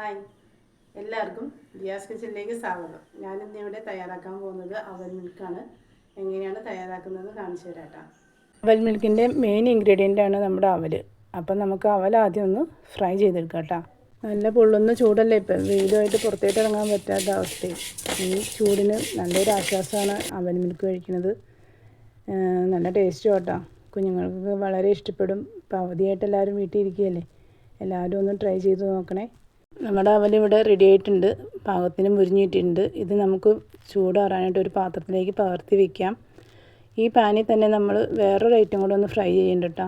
Hi, എല്ലാവർക്കും ജിയാസ് കിച്ചണിലേക്ക് സ്വാഗതം. ഞാനിന്ന് ഇവിടെ തയ്യാറാക്കാൻ പോകുന്നത് അവൽ മിൽക്കാണ്. എങ്ങനെയാണ് തയ്യാറാക്കുന്നത് കാണിച്ചു തരാം. അവൽ മിൽക്കിൻ്റെ മെയിൻ ഇൻഗ്രീഡിയൻ്റ് ആണ് നമ്മുടെ അവൽ. അപ്പം നമുക്ക് അവൽ ആദ്യം ഒന്ന് ഫ്രൈ ചെയ്തെടുക്കാം കേട്ടോ. നല്ല പൊള്ളുന്ന ചൂടല്ലേ ഇപ്പം, വെയിലുമായിട്ട് പുറത്തേട്ട് ഇറങ്ങാൻ പറ്റാത്ത അവസ്ഥയും. ഈ ചൂടിന് നല്ലൊരു ആശ്വാസമാണ് അവൽ മിൽക്ക് കഴിക്കുന്നത്. നല്ല ടേസ്റ്റും കേട്ടോ. കുഞ്ഞുങ്ങൾക്ക് വളരെ ഇഷ്ടപ്പെടും. ഇപ്പം അവധിയായിട്ട് എല്ലാവരും വീട്ടിൽ ഇരിക്കുകയല്ലേ, എല്ലാവരും ഒന്ന് ട്രൈ ചെയ്ത് നോക്കണേ. നമ്മുടെ അവൽ ഇവിടെ റെഡി ആയിട്ടുണ്ട്, പാകത്തിന് മുരിഞ്ഞിട്ടുണ്ട്. ഇത് നമുക്ക് ചൂടാറാനായിട്ട് ഒരു പാത്രത്തിലേക്ക് പകർത്തി വയ്ക്കാം. ഈ പാനിൽ തന്നെ നമ്മൾ വേറൊരു ഐറ്റം കൂടെ ഒന്ന് ഫ്രൈ ചെയ്യുന്നുണ്ട് കേട്ടോ.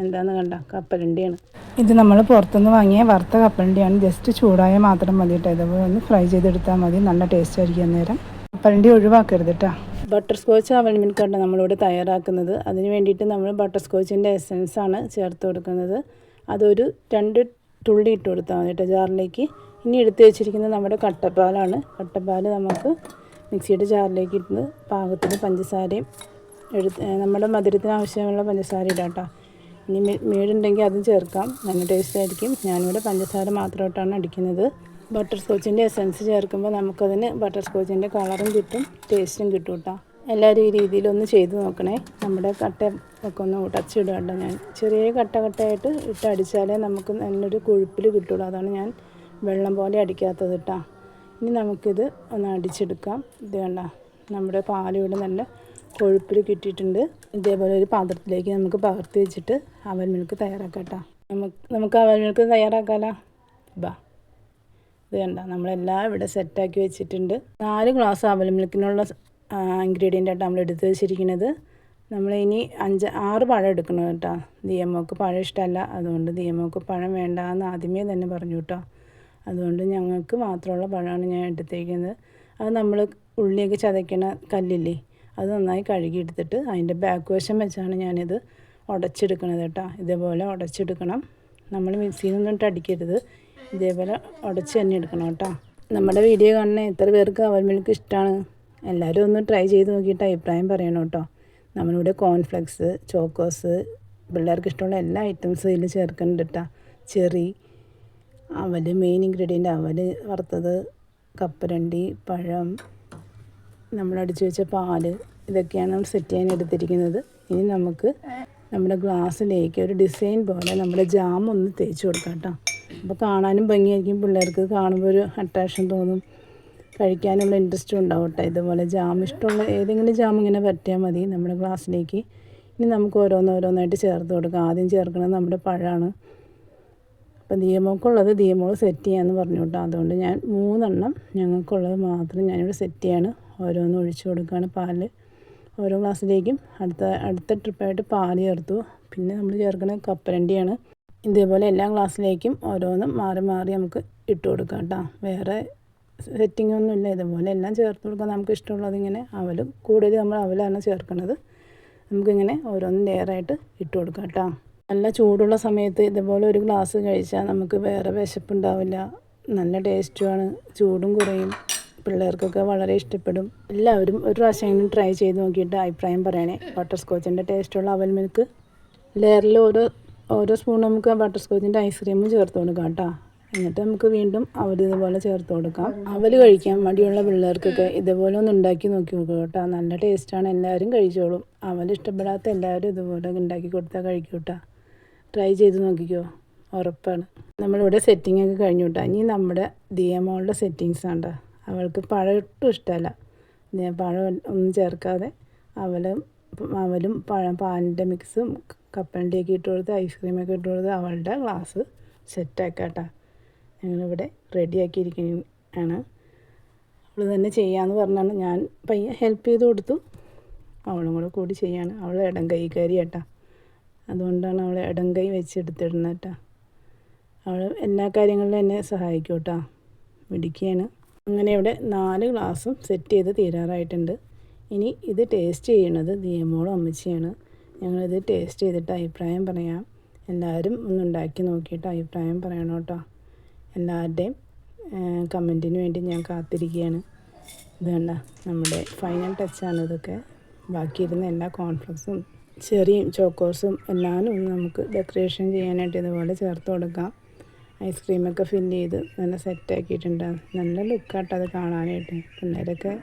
എന്താണെന്ന് കണ്ട, കപ്പലണ്ടിയാണ്. ഇത് നമ്മൾ പുറത്തുനിന്ന് വാങ്ങിയ വറുത്ത കപ്പലണ്ടിയാണ്. ജസ്റ്റ് ചൂടായാൽ മാത്രം മതി കേട്ടോ. ഇതുപോലെ ഒന്ന് ഫ്രൈ ചെയ്തെടുത്താൽ മതി, നല്ല ടേസ്റ്റ് ആയിരിക്കും. അന്നേരം കപ്പലണ്ടി ഒഴിവാക്കരുത് കേട്ടോ. ബട്ടർ സ്കോച്ച് അവൽ മിൽക്കാണ് നമ്മളിവിടെ തയ്യാറാക്കുന്നത്. അതിന് വേണ്ടിയിട്ട് നമ്മൾ ബട്ടർ സ്കോച്ചിൻ്റെ എസൻസാണ് ചേർത്ത് കൊടുക്കുന്നത്. അതൊരു 2 തുള്ളി ഇട്ട് കൊടുത്താൽ മതി കേട്ടോ ജാറിലേക്ക്. ഇനി എടുത്ത് വെച്ചിരിക്കുന്നത് നമ്മുടെ കട്ടപ്പാലാണ്. കട്ടപ്പാൽ നമുക്ക് മിക്സിയുടെ ജാറിലേക്ക് ഇട്ട് പാകത്തിന് പഞ്ചസാരയും നമ്മുടെ മധുരത്തിന് ആവശ്യമുള്ള പഞ്ചസാര ഇടാം കേട്ടോ. ഇനി മേടുണ്ടെങ്കിൽ അതും ചേർക്കാം, നല്ല ടേസ്റ്റ് ആയിരിക്കും. ഞാനിവിടെ പഞ്ചസാര മാത്രമായിട്ടാണ് അടിക്കുന്നത്. ബട്ടർ സ്കോച്ചിൻ്റെ എസൻസ് ചേർക്കുമ്പോൾ നമുക്കതിന് ബട്ടർ സ്കോച്ചിൻ്റെ കളറും കിട്ടും, ടേസ്റ്റും കിട്ടും കേട്ടോ. എല്ലാവരും ഈ രീതിയിലൊന്ന് ചെയ്ത് നോക്കണേ. നമ്മുടെ കട്ട ഒക്കെ ഒന്ന് ഉടച്ചിടുക കേട്ടോ. ഞാൻ ചെറിയ കട്ടയായിട്ട് ഇട്ട് അടിച്ചാലേ നമുക്ക് നല്ലൊരു കൊഴുപ്പിൽ കിട്ടുള്ളൂ. അതാണ് ഞാൻ വെള്ളം പോലെ അടിക്കാത്തത് കേട്ടോ. ഇനി നമുക്കിത് ഒന്ന് അടിച്ചെടുക്കാം. ഇത് കണ്ട, നമ്മുടെ പാലിവിടെ നല്ല കൊഴുപ്പിൽ കിട്ടിയിട്ടുണ്ട്. ഇതേപോലെ ഒരു പാത്രത്തിലേക്ക് നമുക്ക് പകർത്തി വെച്ചിട്ട് അവൽ മിൽക്ക് തയ്യാറാക്കാം കേട്ടോ. നമുക്ക് അവൽ മിൽക്ക് തയ്യാറാക്കാമല്ലോ. ബാ, ഇത് കണ്ട, നമ്മളെല്ലാം ഇവിടെ സെറ്റാക്കി വെച്ചിട്ടുണ്ട്. 4 ഗ്ലാസ് അവൽ മിൽക്കിനുള്ള ഇൻഗ്രീഡിയൻ്റ് ആയിട്ട് നമ്മൾ എടുത്ത് വെച്ചിരിക്കുന്നത്. നമ്മൾ ഇനി 5-6 പഴം എടുക്കണം കേട്ടോ. ദിയമോക്ക് പഴം ഇഷ്ടമല്ല, അതുകൊണ്ട് ദിയമോക്ക് പഴം വേണ്ട എന്ന് ആദ്യമേ തന്നെ പറഞ്ഞു കേട്ടോ. അതുകൊണ്ട് ഞങ്ങൾക്ക് മാത്രമുള്ള പഴമാണ് ഞാൻ എടുത്തേക്കുന്നത്. അത് നമ്മൾ ഉള്ളിയൊക്കെ ചതയ്ക്കണ കല്ലില്ലേ, അത് നന്നായി കഴുകിയെടുത്തിട്ട് അതിൻ്റെ ബാക്ക് വശം വെച്ചാണ് ഞാനിത് ഉടച്ചെടുക്കണത് കേട്ടോ. ഇതേപോലെ ഉടച്ചെടുക്കണം. നമ്മൾ മിക്സിയിൽ നിന്നിട്ട് അടിക്കരുത്, ഇതേപോലെ ഉടച്ച് തന്നെ എടുക്കണം കേട്ടോ. നമ്മുടെ വീഡിയോ കാണുന്ന എത്ര പേർക്ക് അവൽ മിൽക്ക് ഇഷ്ടമാണ്? എല്ലാവരും ഒന്ന് ട്രൈ ചെയ്ത് നോക്കിയിട്ട് അഭിപ്രായം പറയണം കേട്ടോ. നമ്മളിവിടെ കോൺഫ്ലെക്സ്, ചോക്കോസ്, പിള്ളേർക്ക് ഇഷ്ടമുള്ള എല്ലാ ഐറ്റംസും ഇതിൽ ചേർക്കുന്നുണ്ട് കേട്ടോ. ചെറി, അവൽ, മെയിൻ ഇൻഗ്രീഡിയൻ്റ് അവൽ വറുത്തത്, കപ്പലണ്ടി, പഴം, നമ്മളടിച്ച് വെച്ച പാല്, ഇതൊക്കെയാണ് നമ്മൾ സെറ്റ് ചെയ്യാൻ എടുത്തിരിക്കുന്നത്. ഇനി നമുക്ക് നമ്മുടെ ഗ്ലാസ്സിലേക്ക് ഒരു ഡിസൈൻ പോലെ നമ്മുടെ ജാം ഒന്ന് തേച്ച് കൊടുക്കാം കേട്ടോ. അപ്പോൾ കാണാനും ഭംഗിയായിരിക്കും, പിള്ളേർക്ക് കാണുമ്പോൾ ഒരു അട്രാക്ഷൻ തോന്നും, കഴിക്കാനുള്ള ഇൻട്രസ്റ്റും ഉണ്ടാവും കേട്ടോ. ഇതുപോലെ ജാം ഇഷ്ടമുള്ള ഏതെങ്കിലും ജാം ഇങ്ങനെ പറ്റിയാൽ മതി നമ്മുടെ ഗ്ലാസ്സിലേക്ക്. ഇനി നമുക്ക് ഓരോന്നായിട്ട് ചേർത്ത് കൊടുക്കാം. ആദ്യം ചേർക്കുന്നത് നമ്മുടെ പഴമാണ്. അപ്പം ദിയമോക്കുള്ളത് ദിയമോൾ സെറ്റ് ചെയ്യാമെന്ന് പറഞ്ഞു കേട്ടോ. അതുകൊണ്ട് ഞാൻ 3 എണ്ണം ഞങ്ങൾക്കുള്ളത് മാത്രം ഞാനിവിടെ സെറ്റ് ചെയ്യാണ്. ഓരോന്ന് ഒഴിച്ച് കൊടുക്കുകയാണ് പാല്. ഓരോ ഗ്ലാസ്സിലേക്കും അടുത്ത ട്രിപ്പായിട്ട് പാല് ചേർത്തു. പിന്നെ നമ്മൾ ചേർക്കുന്നത് കപ്പലണ്ടിയാണ്. ഇതേപോലെ എല്ലാ ഗ്ലാസ്സിലേക്കും ഓരോന്നും മാറി നമുക്ക് ഇട്ട് കൊടുക്കാം കേട്ടോ. വേറെ സെറ്റിംഗ് ഒന്നുമില്ല, ഇതുപോലെ എല്ലാം ചേർത്ത് കൊടുക്കാം. നമുക്ക് ഇഷ്ടമുള്ളത് ഇങ്ങനെ അവലും കൂടുതൽ നമ്മൾ അവലാണ് ചേർക്കുന്നത്. നമുക്കിങ്ങനെ ഓരോന്നും ലെയറായിട്ട് ഇട്ട് കൊടുക്കാം കേട്ടോ. നല്ല ചൂടുള്ള സമയത്ത് ഇതുപോലെ ഒരു ഗ്ലാസ് കഴിച്ചാൽ നമുക്ക് വേറെ വിശപ്പുണ്ടാവില്ല. നല്ല ടേസ്റ്റുമാണ്, ചൂടും കുറയും, പിള്ളേർക്കൊക്കെ വളരെ ഇഷ്ടപ്പെടും. എല്ലാവരും ഒരു പ്രാവശ്യം ട്രൈ ചെയ്ത് നോക്കിയിട്ട് അഭിപ്രായം പറയണേ. ബട്ടർ സ്കോച്ചിൻ്റെ ടേസ്റ്റുള്ള അവൽ മിൽക്ക് ലെയറിൽ ഓരോ സ്പൂൺ നമുക്ക് ബട്ടർ സ്കോച്ചിൻ്റെ ഐസ്ക്രീമും ചേർത്ത് കൊടുക്കാം കേട്ടോ. എന്നിട്ട് നമുക്ക് വീണ്ടും അവൽ ഇതുപോലെ ചേർത്ത് കൊടുക്കാം. അവൽ കഴിക്കാൻ മടിയുള്ള പിള്ളേർക്കൊക്കെ ഇതുപോലെ ഒന്ന് ഉണ്ടാക്കി നോക്കി നോക്കുക കേട്ടോ. നല്ല ടേസ്റ്റാണ്, എല്ലാവരും കഴിച്ചോളും. അവൽ ഇഷ്ടപ്പെടാത്ത എല്ലാവരും ഇതുപോലെ ഉണ്ടാക്കി കൊടുത്താൽ കഴിക്കും കേട്ടോ. ട്രൈ ചെയ്ത് നോക്കിക്കോ, ഉറപ്പാണ്. നമ്മളിവിടെ സെറ്റിംഗ് ഒക്കെ കഴിഞ്ഞു കേട്ടോ. ഇനി നമ്മുടെ ദിയമോളുടെ സെറ്റിങ്സ് ആണ്. അവൾക്ക് പഴം ഒട്ടും ഇഷ്ടമല്ല. പഴം ഒന്നും ചേർക്കാതെ അവലും പാലിൻ്റെ മിക്സും കപ്പലണ്ടിയൊക്കെ ഇട്ട് കൊടുത്ത് ഐസ്ക്രീമൊക്കെ ഇട്ട് കൊടുത്ത് അവളുടെ ഗ്ലാസ് സെറ്റാക്കാം കേട്ടോ. ഞങ്ങളിവിടെ റെഡിയാക്കിയിരിക്കുകയാണ്. അവൾ തന്നെ ചെയ്യാമെന്ന് പറഞ്ഞാണ്, ഞാൻ പയ്യെ ഹെൽപ്പ് ചെയ്ത് കൊടുത്തു. അവളും കൂടി ചെയ്യാണ്. അവൾ ഇടം കൈക്കാരി കേട്ടോ. അതുകൊണ്ടാണ് അവൾ ഇടം കൈ വെച്ചെടുത്തിടുന്നത് കേട്ടോ. അവൾ എല്ലാ കാര്യങ്ങളിലും എന്നെ സഹായിക്കും കേട്ടോ, മിടുക്കിയാണ്. അങ്ങനെ ഇവിടെ 4 ഗ്ലാസും സെറ്റ് ചെയ്ത് തീരാറായിട്ടുണ്ട്. ഇനി ഇത് ടേസ്റ്റ് ചെയ്യണത് ദിയമോളും അമ്മച്ചിയാണ്. ഞങ്ങളിത് ടേസ്റ്റ് ചെയ്തിട്ട് അഭിപ്രായം പറയാം. എല്ലാവരും ഒന്നുണ്ടാക്കി നോക്കിയിട്ട് അഭിപ്രായം പറയണം കേട്ടോ. എല്ലാവരുടെയും കമൻറ്റിന് വേണ്ടി ഞാൻ കാത്തിരിക്കുകയാണ്. ഇത് കണ്ട, നമ്മുടെ ഫൈനൽ ടച്ചാണ് ഇതൊക്കെ. ബാക്കിയിരുന്ന എല്ലാ കോൺഫ്ലെക്സും ചെറിയും ചോക്കോസും എല്ലാവരും നമുക്ക് ഡെക്കറേഷൻ ചെയ്യാനായിട്ട് ഇതുപോലെ ചേർത്ത് കൊടുക്കാം. ഐസ്ക്രീമൊക്കെ ഫില്ല് ചെയ്ത് നല്ല സെറ്റാക്കിയിട്ടുണ്ട്. നല്ല ലുക്കാട്ടോ അത് കാണാനായിട്ട്. പിള്ളേരൊക്കെ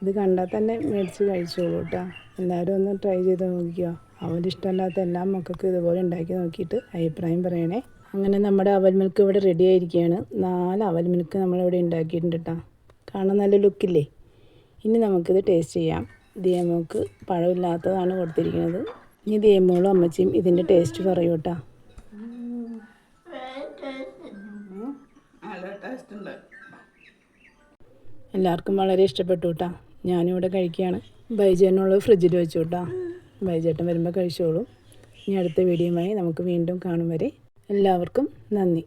ഇത് കണ്ടാൽ തന്നെ മേടിച്ച് കഴിച്ചോളൂ കേട്ടോ. എല്ലാവരും ഒന്ന് ട്രൈ ചെയ്ത് നോക്കിയോ. അവരിഷ്ടമല്ലാത്ത എല്ലാ മക്കൾക്കും ഇതുപോലെ ഉണ്ടാക്കി നോക്കിയിട്ട് അഭിപ്രായം പറയണേ. അങ്ങനെ നമ്മുടെ അവൽ മിൽക്ക് ഇവിടെ റെഡി ആയിരിക്കുകയാണ്. 4 അവൽ മിൽക്ക് നമ്മളിവിടെ ഉണ്ടാക്കിയിട്ടുണ്ട് കേട്ടോ. കാണാൻ നല്ല ലുക്കില്ലേ. ഇനി നമുക്കിത് ടേസ്റ്റ് ചെയ്യാം. ദിയമോൾക്ക് പഴമില്ലാത്തതാണ് കൊടുത്തിരിക്കുന്നത്. ഇനി ദിയമോളും അമ്മച്ചിയും ഇതിൻ്റെ ടേസ്റ്റ് പറയൂ കേട്ടോ. എല്ലാവർക്കും വളരെ ഇഷ്ടപ്പെട്ടു കേട്ടോ. ഞാനിവിടെ കഴിക്കുകയാണ്. ബൈജേനുള്ളത് ഫ്രിഡ്ജിൽ വെച്ചു കേട്ടോ. ബൈജേട്ടൻ വരുമ്പോൾ കഴിച്ചോളൂ. ഇനി അടുത്ത വീഡിയോയുമായി നമുക്ക് വീണ്ടും കാണും വരെ എല്ലാവർക്കും നന്ദി.